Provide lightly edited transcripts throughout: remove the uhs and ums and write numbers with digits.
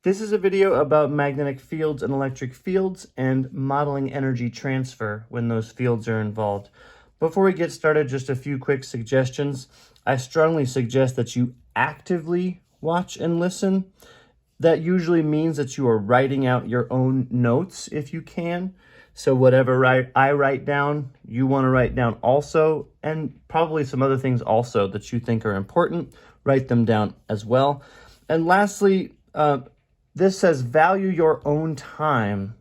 This is a video about magnetic fields and electric fields and modeling energy transfer when those fields are involved. Before we get started, just a few quick suggestions. I strongly suggest that you actively watch and listen. That usually means that you are writing out your own notes if you can. So whatever I write down, you want to write down also, and probably some other things also that you think are important, write them down as well. And lastly, this says value your own time,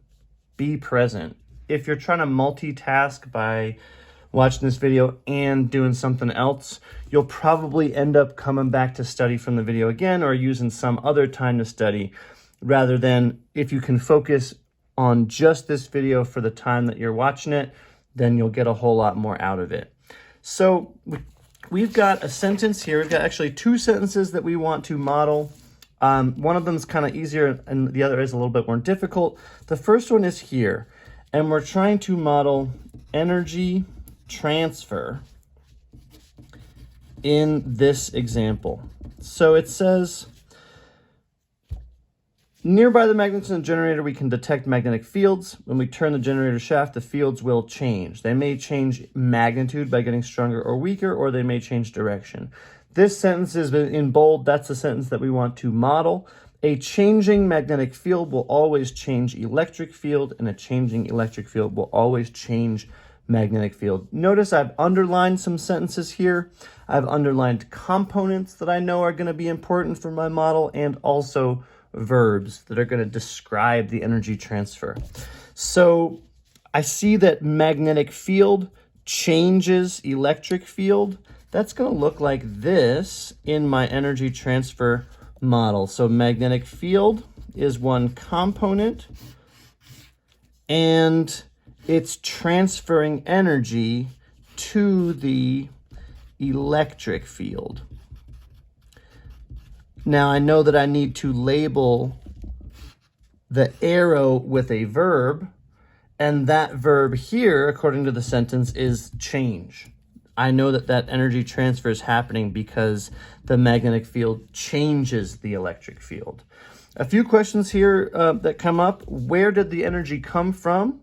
be present. If you're trying to multitask by watching this video and doing something else, you'll probably end up coming back to study from the video again or using some other time to study, rather than if you can focus on just this video for the time that you're watching it, then you'll get a whole lot more out of it. So we've got a sentence here. We've got actually two sentences that we want to model. One of them is kind of easier and the other is a little bit more difficult. The first one is here, and we're trying to model energy transfer in this example. So it says, nearby the magnetism generator, we can detect magnetic fields. When we turn the generator shaft, the fields will change. They may change magnitude by getting stronger or weaker, or they may change direction. This sentence is in bold. That's the sentence that we want to model. A changing magnetic field will always change electric field, and a changing electric field will always change magnetic field. Notice I've underlined some sentences here. I've underlined components that I know are going to be important for my model, and also verbs that are going to describe the energy transfer. So I see that magnetic field changes electric field. That's going to look like this in my energy transfer model. So magnetic field is one component, and it's transferring energy to the electric field. Now I know that I need to label the arrow with a verb, and that verb here, according to the sentence, is change. I know that that energy transfer is happening because the magnetic field changes the electric field. A few questions here that come up. Where did the energy come from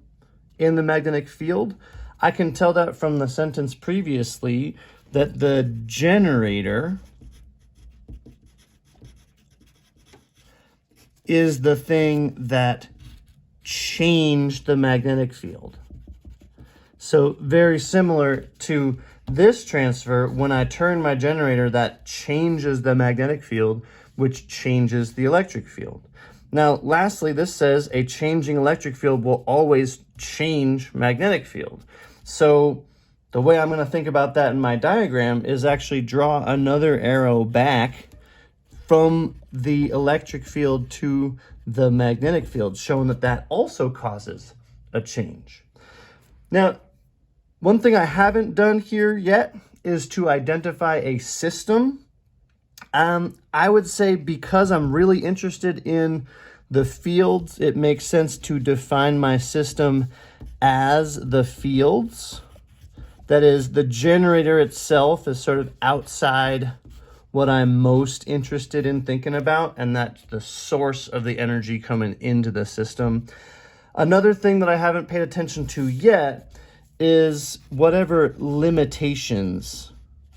in the magnetic field? I can tell that from the sentence previously that the generator is the thing that changed the magnetic field. So very similar to this transfer, when I turn my generator, that changes the magnetic field, which changes the electric field. Now, lastly, this says a changing electric field will always change magnetic field. So the way I'm going to think about that in my diagram is actually draw another arrow back from the electric field to the magnetic field, showing that that also causes a change. Now, one thing I haven't done here yet is to identify a system. I would say because I'm really interested in the fields, it makes sense to define my system as the fields. That is, the generator itself is sort of outside what I'm most interested in thinking about, and that's the source of the energy coming into the system. Another thing that I haven't paid attention to yet is whatever limitations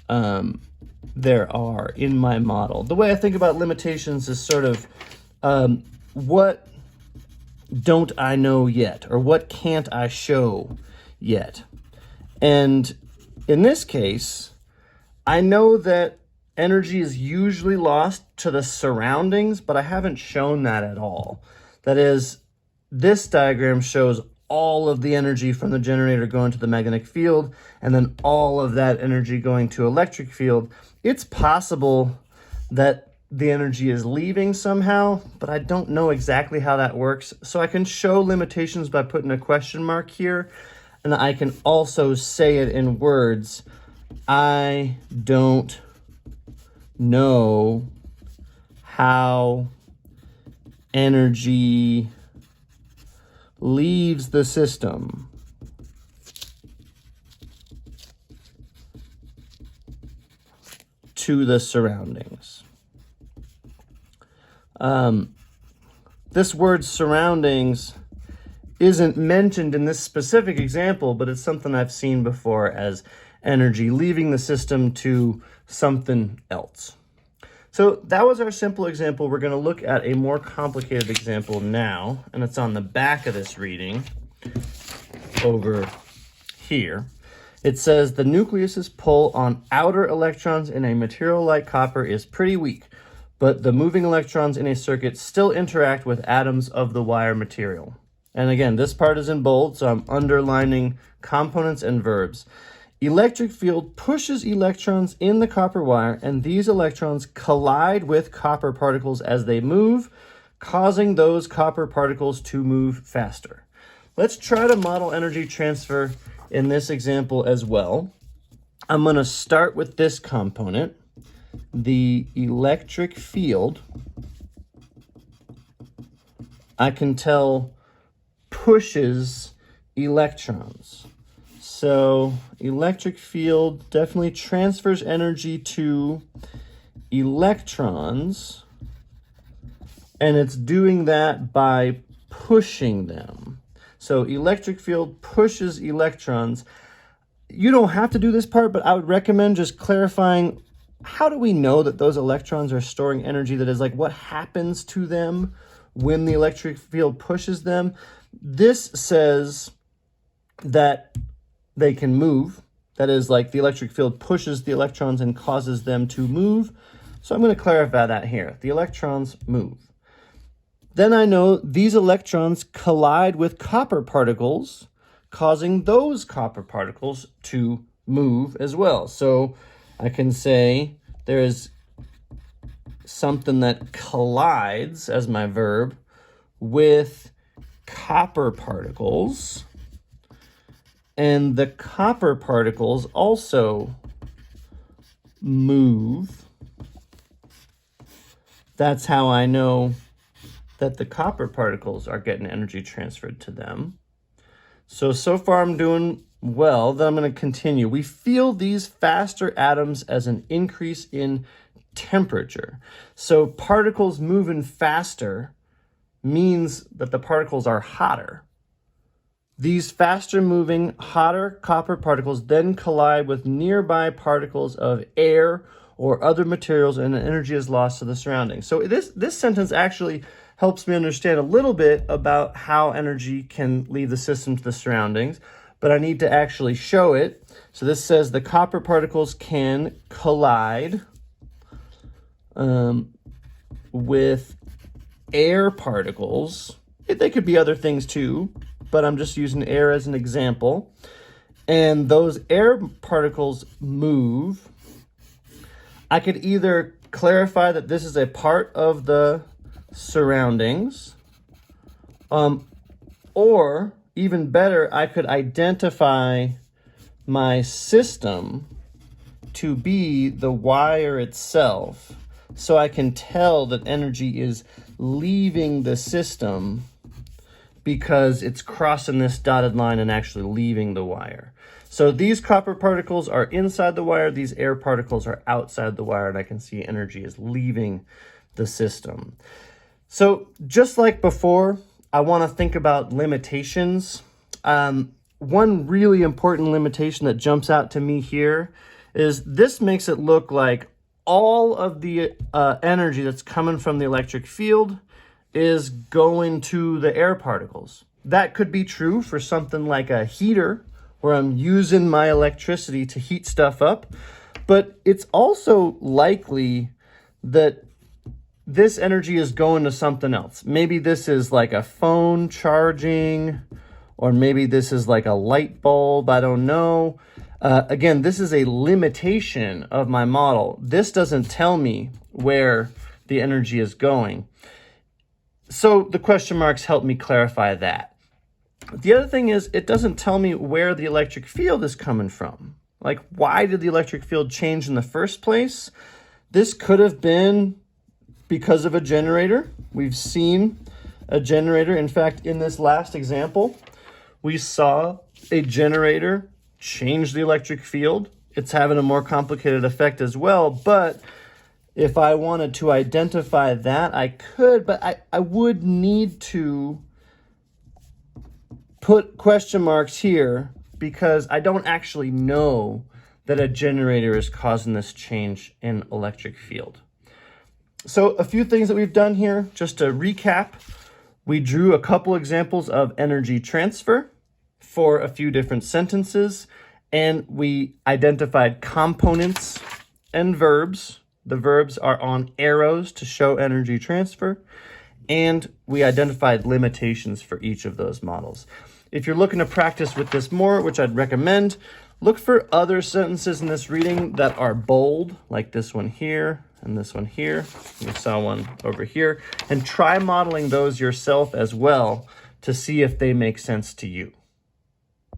there are in my model. The way I think about limitations is sort of what don't I know yet, or what can't I show yet? And in this case, I know that energy is usually lost to the surroundings, but I haven't shown that at all. That is, this diagram shows all of the energy from the generator going to the magnetic field, and then all of that energy going to electric field. It's possible that the energy is leaving somehow, but I don't know exactly how that works. So I can show limitations by putting a question mark here, and I can also say it in words. I don't know how energy leaves the system. To the surroundings. this word surroundings isn't mentioned in this specific example, but it's something I've seen before as energy leaving the system to something else. So that was our simple example. We're going to look at a more complicated example now, and it's on the back of this reading over here. It says the nucleus's pull on outer electrons in a material like copper is pretty weak, but the moving electrons in a circuit still interact with atoms of the wire material. And again, this part is in bold, so I'm underlining components and verbs. Electric field pushes electrons in the copper wire, and these electrons collide with copper particles as they move, causing those copper particles to move faster. Let's try to model energy transfer in this example as well. I'm going to start with this component, the electric field. I can tell pushes electrons. So electric field definitely transfers energy to electrons, and it's doing that by pushing them. So electric field pushes electrons. You don't have to do this part, but I would recommend just clarifying, how do we know that those electrons are storing energy? That is, like, what happens to them when the electric field pushes them? This says that they can move. That is, like, the electric field pushes the electrons and causes them to move. So I'm going to clarify that here. The electrons move. Then I know these electrons collide with copper particles, causing those copper particles to move as well. So I can say there is something that collides, as my verb, with copper particles. And the copper particles also move. That's how I know that the copper particles are getting energy transferred to them. So far I'm doing well. Then I'm going to continue. We feel these faster atoms as an increase in temperature. So particles moving faster means that the particles are hotter. These faster moving, hotter copper particles then collide with nearby particles of air or other materials, and energy is lost to the surroundings. So this sentence actually helps me understand a little bit about how energy can leave the system to the surroundings, but I need to actually show it. So this says the copper particles can collide with air particles. They could be other things too, but I'm just using air as an example. And those air particles move. I could either clarify that this is a part of the surroundings, or even better, I could identify my system to be the wire itself, so I can tell that energy is leaving the system because it's crossing this dotted line and actually leaving the wire. So these copper particles are inside the wire, these air particles are outside the wire, and I can see energy is leaving the system. So just like before, I want to think about limitations. One really important limitation that jumps out to me here is this makes it look like all of the energy that's coming from the electric field is going to the air particles. That could be true for something like a heater, where I'm using my electricity to heat stuff up, but it's also likely that this energy is going to something else. Maybe this is like a phone charging, or maybe this is like a light bulb, I don't know. Again, this is a limitation of my model. This doesn't tell me where the energy is going. So the question marks help me clarify that. The other thing is, it doesn't tell me where the electric field is coming from. Like, why did the electric field change in the first place? This could have been because of a generator. We've seen a generator. In fact, in this last example, we saw a generator change the electric field. It's having a more complicated effect as well, but If I wanted to identify that, I could, but I would need to put question marks here because I don't actually know that a generator is causing this change in electric field. So a few things that we've done here, just to recap, we drew a couple examples of energy transfer for a few different sentences, and we identified components and verbs. The verbs are on arrows to show energy transfer, and we identified limitations for each of those models. If you're looking to practice with this more, which I'd recommend, look for other sentences in this reading that are bold, like this one here and this one here. You saw one over here, and try modeling those yourself as well to see if they make sense to you.